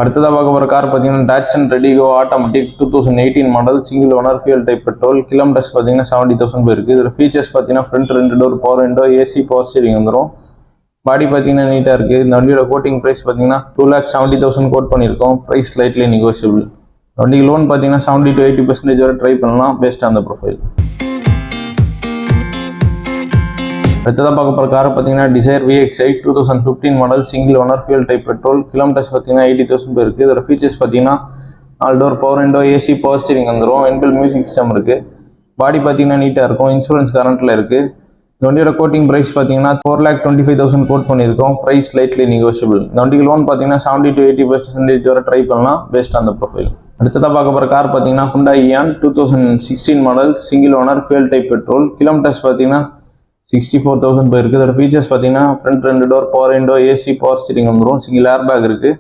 அடுத்ததாக பார்க்க போகிற கார் பார்த்தீங்கன்னா Dodson Redigo automatic 2018 model single owner fuel type petrol. Kilometres பார்த்தீங்கன்னா 70,000 போயிருக்கு. இதில் ஃபீச்சர்ஸ் பார்த்தீங்கன்னா front 2 door power window, AC, power steering வந்துடும். பாடி பார்த்தீங்கன்னா நீட்டாக இருக்குது. இந்த வண்டியோட கோட்டிங் ப்ரைஸ் பார்த்தீங்கன்னா 2,70,000 கோட் பண்ணியிருக்கோம். Price slightly negotiable. வண்டிக்கு லோன் பார்த்தீங்கன்னா 70 to 80% வரை ட்ரை பண்ணலாம் பேஸ்ட் ஆன் த ப்ரொஃபைல். அடுத்ததாக பார்க்க போகிற கார் பார்த்தீங்கன்னா Dzire VXi 2015 model single owner fuel type petrol. Kilometres பார்த்தீங்கன்னா 80,000 போயிருக்கு. இதோட ஃபீச்சர்ஸ் பார்த்தீங்கன்னா 4 door power window, AC, power steering வந்துடும். இன்பில்ட் மியூசிக் சிஸ்டம் இருக்குது. பாடி பார்த்தீங்கன்னா நீட்டாக இருக்கும். இன்சூரன்ஸ் கரண்ட்டில் இருக்குது. இந்த வண்டியோட கோட்டிங் ப்ரைஸ் பார்த்தீங்கன்னா 4,25,000 கோட் பண்ணியிருக்கோம். Price slightly negotiable. இந்த வண்டிக்கு லோன் பார்த்தீங்கன்னா 70 to 80% வரை ட்ரை பண்ணலாம் பேஸ்ட் ஆன் த ப்ரொஃபைல். அடுத்ததாக பார்க்க போகிற கார் பார்த்தீங்கன்னா Hyundai Eon 2016 model single owner fuel type petrol. Kilometres பார்த்தீங்கன்னா 64,000 போயிருக்கு. இதோட ஃபீச்சர்ஸ் பார்த்தீங்கன்னா front 2 door power window, AC, power steering வந்துடும். சிங்கிள் ஏர் பேக் இருக்குது.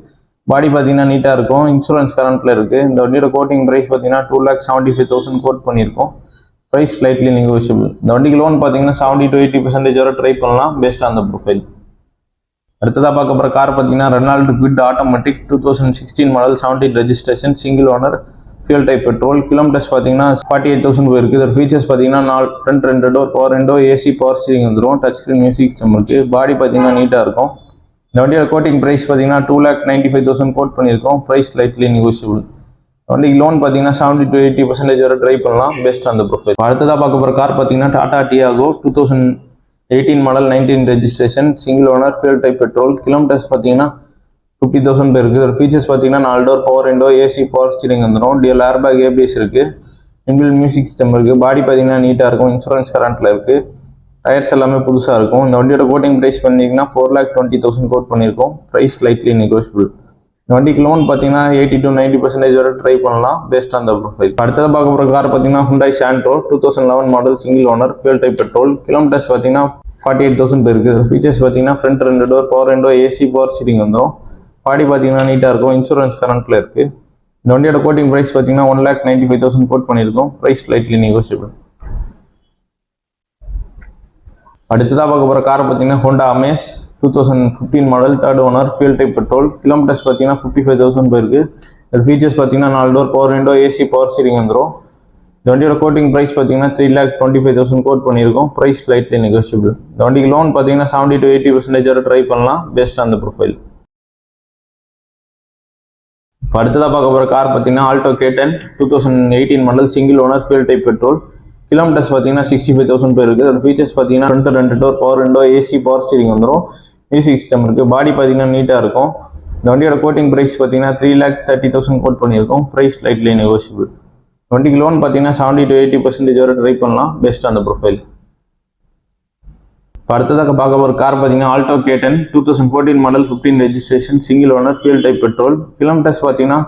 பாடி பார்த்தீங்கன்னா நீட்டாக இருக்கும். இன்சூரன்ஸ் கரண்ட்டில் இருக்குது. இந்த வண்டியோட கோட்டிங் ப்ரைஸ் பார்த்தீங்கன்னா 2,75,000 கோட் பண்ணியிருக்கோம். Price slightly negotiable. இந்த வண்டிக்கு லோன் பார்த்தீங்கன்னா 70 to 80% வரை ட்ரை பண்ணலாம் பேஸ்ட் ஆன் த ப்ரொஃபைல். அடுத்ததாக பார்க்க போகிற கார் பார்த்தீங்கன்னா Reynold quit automatic 2016 model 17 registration single owner fuel type petrol. Kilometres பார்த்தீங்கன்னா 48,000 போயிருக்கு. இதோட ஃபீச்சர்ஸ் பார்த்தீங்கன்னா front 2 door power window, AC, power steering வந்துடும். டச் ஸ்க்ரீன் மியூசிக் சிஸ்டம் இருக்குது. பாடி பார்த்தீங்கன்னா நீட்டாக இருக்கும். இந்த வண்டியோட கோட்டிங் ப்ரைஸ் பார்த்தீங்கன்னா 2,95,000 கோட் பண்ணியிருக்கோம். Price slightly negotiable. வண்டிக்கு லோன் பார்த்தீங்கன்னா 70 to 80% வரை ட்ரை பண்ணலாம் பேஸ்ட் ஆன் த ப்ரொஃபைல். அடுத்ததாக பார்க்க போகிற கார் பார்த்தீங்கன்னா Tata Tiago 2018 model 19 registration single owner fuel type petrol. Kilometres பார்த்தீங்கன்னா 50,000 பேருக்கு. இதோட ஃபீச்சர்ஸ் பார்த்தீங்கன்னா 4 door power window, AC, power steering வந்துடும். டிஎல் ஏர் பேக், ஏபிஎஸ் இருக்குது. இன்பில்ட் மியூசிக் சிஸ்டம் இருக்குது. பாடி பார்த்தீங்கன்னா நீட்டாக இருக்கும். இன்சூரன்ஸ் கரண்ட்டில் இருக்குது. டயர்ஸ் எல்லாமே புதுசாக இருக்கும். இந்த வண்டியோட கோட்டிங் ப்ரைஸ் பண்ணிங்கன்னா 4,20,000 கோட் பண்ணியிருக்கோம். Price slightly negotiable. இந்த வண்டிக்கு லோன் பார்த்தீங்கன்னா 80 to 90% வரை ட்ரை பண்ணலாம் பேஸ்ட் ஆன் த ப்ரொஃபைல். அடுத்தது பார்க்க போகிற கார் பார்த்தீங்கன்னா Hyundai Santro 2011 model single owner fuel type petrol. Kilometres பார்த்தீங்கன்னா 48,000 பேருக்கு. ஃபீச்சர்ஸ் பார்த்தீங்கன்னா front 2 door power window, AC, power steering வந்துடும். பாடி பார்த்தீங்கன்னா நீட்டாக இருக்கும். இன்சூரன்ஸ் கரண்ட்டில் இருக்குது. இந்த வண்டியோட கோட்டிங் ப்ரைஸ் பார்த்தீங்கன்னா 1,95,000 கோட் பண்ணியிருக்கோம். Price slightly negotiable. அடுத்ததாக பார்க்க போகிற கார் பார்த்தீங்கன்னா Honda Amaze 2015 model third owner fuel type petrol. Kilometres பார்த்தீங்கன்னா 55,000 போயிருக்கு. ஃபீச்சர்ஸ் பார்த்தீங்கன்னா 4 door power window, AC, power steering வந்துடும். இந்த வண்டியோட கோட்டிங் ப்ரைஸ் பார்த்தீங்கன்னா 3,25,000 கோட் பண்ணியிருக்கோம். Price slightly negotiable. இந்த வண்டிக்கு லோன் பார்த்தீங்கன்னா 70 to 80% வரை ட்ரை பண்ணலாம் பேஸ்ட் ஆன் த ப்ரொஃபைல். அடுத்ததாக பார்க்க போகிற கார் பார்த்தீங்கன்னா Alto K10 2018 model single owner fuel type petrol. Kilometres பார்த்தீங்கன்னா 65,000 போயிருக்கு. அதோட ஃபீச்சர்ஸ் பார்த்தீங்கன்னா front 2 door power window, AC, power steering வந்துடும். மியூசிக் சிஸ்டம் இருக்குது. பாடி பார்த்தீங்கன்னா நீட்டாக இருக்கும். இந்த வண்டியோட கோட்டிங் ப்ரைஸ் பார்த்தீங்கன்னா 3,30,000 கோட் பண்ணியிருக்கோம். Price slightly negotiable. வண்டிக்கு லோன் பார்த்தீங்கன்னா 70 to 80% வரை ட்ரை பண்ணலாம் பேஸ்ட் ஆன் த ப்ரொஃபைல். அடுத்ததாக பார்க்க போகிற கார் பார்த்தீங்கன்னா Alto K10 2014 model 15 registration single owner fuel type petrol. Kilometres பார்த்தீங்கன்னா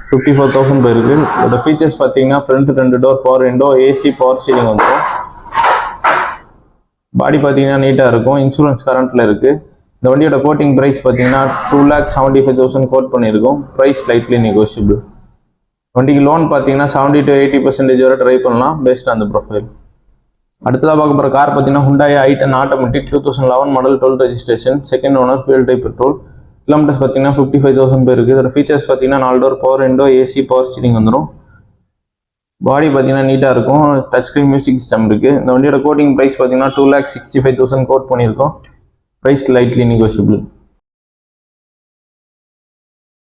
54,000 போயிருக்கு. இதோட ஃபீச்சர்ஸ் பார்த்தீங்கன்னா front 2 door power window, AC, power steering வந்துடும். பாடி பார்த்தீங்கன்னா நீட்டாக இருக்கும். இன்சூரன்ஸ் கரண்ட்டில் இருக்குது. இந்த வண்டியோட கோட்டிங் ப்ரைஸ் பார்த்தீங்கன்னா 2,75,000 கோட் பண்ணியிருக்கோம். Price slightly negotiable. வண்டிக்கு லோன் பார்த்தீங்கன்னா 70 to 80% வரை ட்ரை பண்ணலாம் பேஸ்ட் ஆன் த ப்ரொஃபைல். அடுத்ததாக பார்க்க போகிற கார் பார்த்தீங்கன்னா Hyundai i10 automatic 2011 model 12 registration second owner fuel type petrol. Kilometres பார்த்தீங்கன்னா 55,000 பேருக்கு. இதோட ஃபீச்சர்ஸ் பார்த்தீங்கன்னா 4 door power window, AC, power steering வந்துடும். பாடி பார்த்தீங்கன்னா நீட்டாக இருக்கும். டச் ஸ்க்ரீன் மியூசிக் சிஸ்டம் இருக்குது. இந்த வண்டியோட கோட்டிங் ப்ரைஸ் பார்த்தீங்கன்னா 2,65,000 கோட் பண்ணியிருக்கோம். Price lightly negotiable.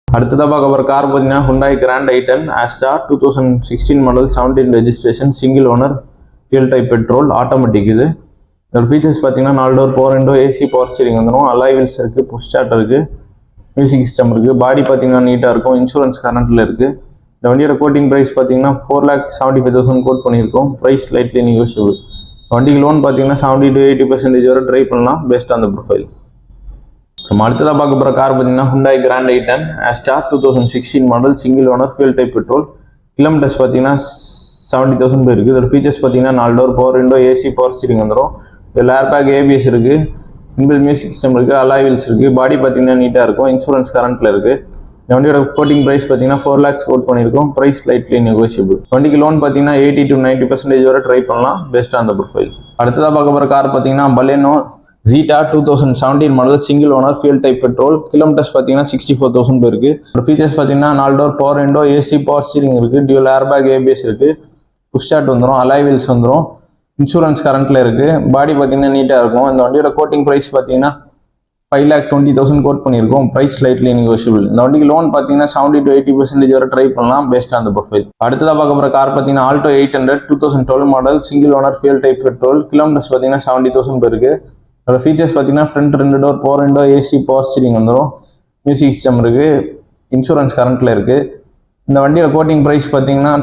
அடுத்ததாக பார்க்க போகிற கார் பார்த்தீங்கன்னா Hyundai Grand i10 Astra 2016 model 17 registration single owner fuel type petrol automatic. இதோட ஃபீச்சர்ஸ் பார்த்தீங்கன்னா 4 door power window, AC, power steering வந்துடும். அலாய் வீல்ஸ் இருக்குது. புஷ் ஸ்டார்ட் இருக்குது. மியூசிக் சிஸ்டம் இருக்குது. பாடி பார்த்தீங்கன்னா நீட்டாக இருக்கும். இன்சூரன்ஸ் கரண்ட்டில் இருக்குது. இந்த வண்டியோட கோட்டிங் ப்ரைஸ் பார்த்தீங்கன்னா 4,75,000 கோட் பண்ணியிருக்கோம். Price slightly negotiable. வண்டிக்கு லோன் பார்த்தீங்கன்னா 70 to 80% வரை ட்ரை பண்ணலாம் பேஸ்ட் ஆன் த ப்ரொஃபைல். நம்ம அடுத்ததாக பார்க்க போகிற கார் பார்த்தீங்கன்னா Hyundai Grand i10 Astra 2016 model single owner fuel type petrol. Kilometres பார்த்தீங்கன்னா 70,000 போயிருக்கு. இதோட ஃபீச்சர்ஸ் பார்த்தீங்கன்னா 4 door power window, AC, power steering வந்துடும். இதில் ஏர் பேக், ஏபிஎஸ் இருக்குது. இன்பில்ட் மியூசிக் சிஸ்டம் இருக்குது. அலாய் வீல்ஸ் இருக்குது. பாடி பார்த்தீங்கன்னா நீட்டாக இருக்கும். இன்சூரன்ஸ் கரண்ட்டில் இருக்குது. இந்த வண்டியோட கோட்டிங் ப்ரைஸ் பார்த்தீங்கன்னா 4 lakhs கோட் பண்ணியிருக்கோம். Price slightly negotiable. வண்டிக்கு லோன் பார்த்தீங்கன்னா 80 to 90% வரை ட்ரை பண்ணலாம் பேஸ்ட் ஆன் த ப்ரொஃபைல். அடுத்ததாக பார்க்க போகிற கார் பார்த்தீங்கன்னா Baleno Zeta 2017 model single owner fuel type petrol. Kilometres பார்த்தீங்கன்னா 64,000 போயிருக்கு. ஃபீச்சர்ஸ் பார்த்தீங்கன்னா 4 door power window, AC, power steering இருக்குது, டியூல் ஏர்பேக், ஏபிஎஸ் இருக்குது, புஷ் ஸ்டார்ட் வந்துடும், அலாய் வீல்ஸ் வந்துடும், இன்சூரன்ஸ் கரண்ட்டில் இருக்குது. பாடி பார்த்தீங்கன்னா நீட்டாக இருக்கும். இந்த வண்டியோட கோட்டிங் ப்ரைஸ் பார்த்தீங்கன்னா 5,20,000 கோட் பண்ணியிருக்கோம். Price slightly negotiable. இந்த வண்டிக்கு லோன் பார்த்தீங்கன்னா 70 to 80% வரை ட்ரை பண்ணலாம் பேஸ்ட் ஆன் த ப்ரொஃபைல். அடுத்ததாக பார்க்க போகிற கார் பார்த்தீங்கன்னா Alto 800 2012 model single owner fuel type petrol. Kilometres பார்த்தீங்கன்னா 70,000 போயிருக்கு. அதோட ஃபீச்சர்ஸ் பார்த்தீங்கன்னா front 2 door power window, AC, power steering வந்துடும், மியூசிக் சிஸ்டம் இருக்குது, இன்சூரன்ஸ் கரண்ட்டில் இருக்குது. இந்த வண்டியோட கோட்டிங் ப்ரைஸ் பார்த்தீங்கன்னா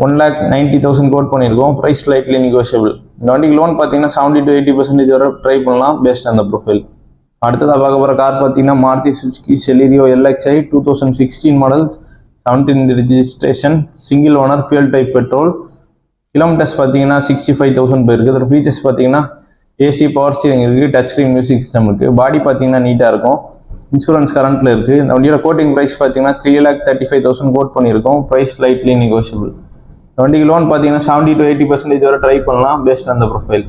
1,90,000 கோட் பண்ணியிருக்கோம். Price slightly negotiable. இந்த வண்டிக்கு லோன் பார்த்தீங்கன்னா 70 to 80% வரை ட்ரை பண்ணலாம் பேஸ்ட் ஆன் த ப்ரொஃபைல். அடுத்ததாக பார்க்க போகிற கார் பார்த்தீங்கன்னா Maruti Suzuki Celerio LXi 2016 model 17 registration single owner fuel type petrol. Kilometres பார்த்தீங்கன்னா 65,000 போயிருக்கு. அதோட ஃபீச்சர்ஸ் பார்த்தீங்கன்னா ஏசி, பவர் ஸ்டீரிங் இருக்குது, டச் ஸ்க்ரீன் மியூசிக் சிஸ்டம் இருக்குது. பாடி பார்த்தீங்கன்னா நீட்டாக இருக்கும், இன்சூரன்ஸ் கரண்ட்டில் இருக்குது. இந்த வண்டியோட கோட்டிங் ப்ரைஸ் பார்த்தீங்கன்னா 3,35,000 கோட் பண்ணியிருக்கோம். Price slightly negotiable. இந்த வண்டிக்கு லோன் பார்த்தீங்கன்னா 70 to 80% வரை ட்ரை பண்ணலாம் பேஸ்ட் ஆன் த ப்ரொஃபைல்.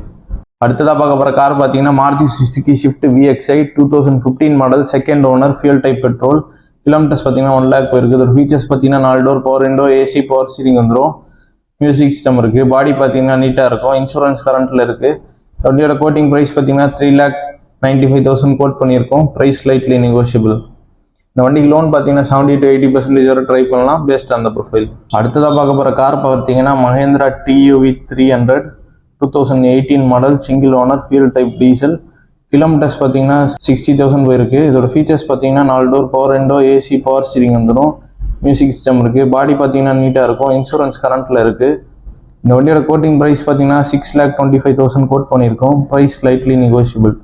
அடுத்ததாக பார்க்க போகிற கார் பார்த்தீங்கன்னா Maruti Suzuki Swift VXi 2015 model second owner fuel type petrol. Kilometres பார்த்தீங்கன்னா 1 lakh போயிருக்கு. இதோட ஃபீச்சர்ஸ் பார்த்தீங்கன்னா 4 door power window, AC, power steering வந்துடும், மியூசிக் சிஸ்டம் இருக்குது. பாடி பார்த்தீங்கன்னா நீட்டாக இருக்கும், இன்சூரன்ஸ் கரண்ட்டில் இருக்குது. வண்டியோட கோட்டிங் ப்ரைஸ் பார்த்தீங்கன்னா 3,95,000 கோட் பண்ணியிருக்கோம். Price slightly negotiable. இந்த வண்டிக்கு லோன் பார்த்தீங்கன்னா 70 to 80% வரை ட்ரை பண்ணலாம் பேஸ்ட் ஆன் த ப்ரொஃபைல். அடுத்ததாக பார்க்க போகிற கார் பார்த்தீங்கன்னா Mahindra TUV 300 2018 model single owner fuel type diesel. Kilometres பார்த்தீங்கன்னா 60,000 போயிருக்கு. இதோட ஃபீச்சர்ஸ் பார்த்தீங்கன்னா 4 door power window, AC, power steering வந்துடும், மியூசிக் சிஸ்டம் இருக்குது. பாடி பார்த்தீங்கன்னா நீட்டாக இருக்கும், இன்சூரன்ஸ் கரண்ட்டில் இருக்குது. இந்த வண்டியோட கோட்டிங் ப்ரைஸ் பார்த்தீங்கன்னா 6,25,000 கோட் பண்ணியிருக்கோம். Price slightly negotiable.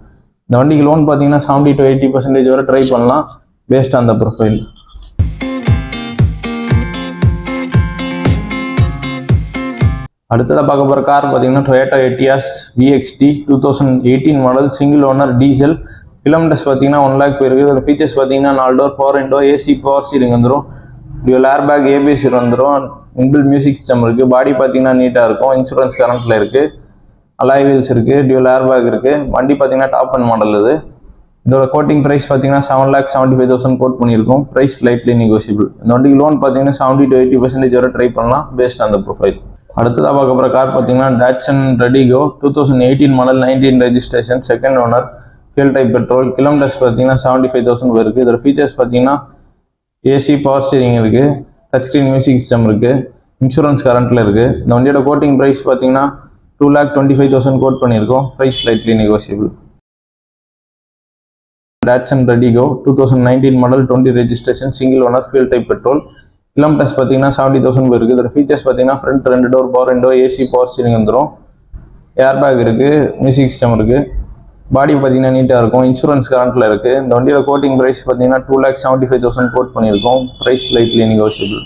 இந்த வண்டிக்கு லோன் பார்த்தீங்கன்னா 70 to 80% வரை ட்ரை பண்ணலாம் பேஸ்ட் ஆன் த ப்ரொஃபைல். அடுத்ததாக பார்க்க போகிற கார் பார்த்தீங்கன்னா Toyota Etios VXT 2018 model single owner diesel. Kilometres பார்த்தீங்கன்னா 1 lakh போயிருக்கு. அதோட ஃபீச்சர்ஸ் பார்த்தீங்கன்னா 4 door power window, AC, power steering வந்துடும், டியூல் ஏர்பேக், ஏபிஎஸ் வந்துடும், இன்பில்ட் மியூசிக் சிஸ்டம் இருக்குது. பாடி பார்த்தீங்கன்னா நீட்டாக இருக்கும், இன்சூரன்ஸ் கரண்ட்டில் இருக்குது, அலாய் வீல்ஸ் இருக்குது, டியூல் ஏர்பேக் இருக்குது. வண்டி பார்த்தீங்கன்னா டாப் அண்ட் மாடல் இது. இதோட கோட்டிங் ப்ரைஸ் பார்த்தீங்கன்னா 7,75,000 கோட் பண்ணியிருக்கோம். Price slightly negotiable. இந்த வண்டிக்கு லோன் பார்த்தீங்கன்னா 70 to 80% வரை ட்ரை பண்ணலாம் பேஸ்ட் ஆன் த ப்ரொஃபைல். அடுத்ததாக பார்க்க போகிற கார் பார்த்தீங்கன்னா Dodson Redigo 2018 model 19 registration second owner fuel type petrol. Kilometres பார்த்தீங்கன்னா 75,000 போயிருக்கு. இதோட ஃபீச்சர்ஸ் பார்த்தீங்கன்னா ஏசி, பவர் ஸ்டீரிங் இருக்குது, டச் ஸ்க்ரீன் மியூசிக் சிஸ்டம் இருக்குது, இன்சூரன்ஸ் கரண்ட்டில் இருக்குது. இந்த வண்டியோட கோட்டிங் ப்ரைஸ் பார்த்தீங்கன்னா 2,25,000 கோட் பண்ணியிருக்கோம். Price slightly negotiable. Datsun Redigo 2019 model 20 registration single owner fuel type petrol. Kilometres பார்த்தீங்கன்னா 70,000 போயிருக்கு. இதோட ஃபீச்சர்ஸ் பார்த்தீங்கன்னா front 2 door power window, AC, power steering வந்துடும், ஏர்பேக் இருக்குது, மியூசிக் சிஸ்டம் இருக்குது. பாடி பார்த்தீங்கன்னா நீட்டாக இருக்கும், இன்சூரன்ஸ் கரண்ட்டில் இருக்குது. இந்த வண்டியோட கோட்டிங் ப்ரைஸ் பார்த்தீங்கன்னா 2,75,000 கோட் பண்ணியிருக்கோம். Price slightly negotiable.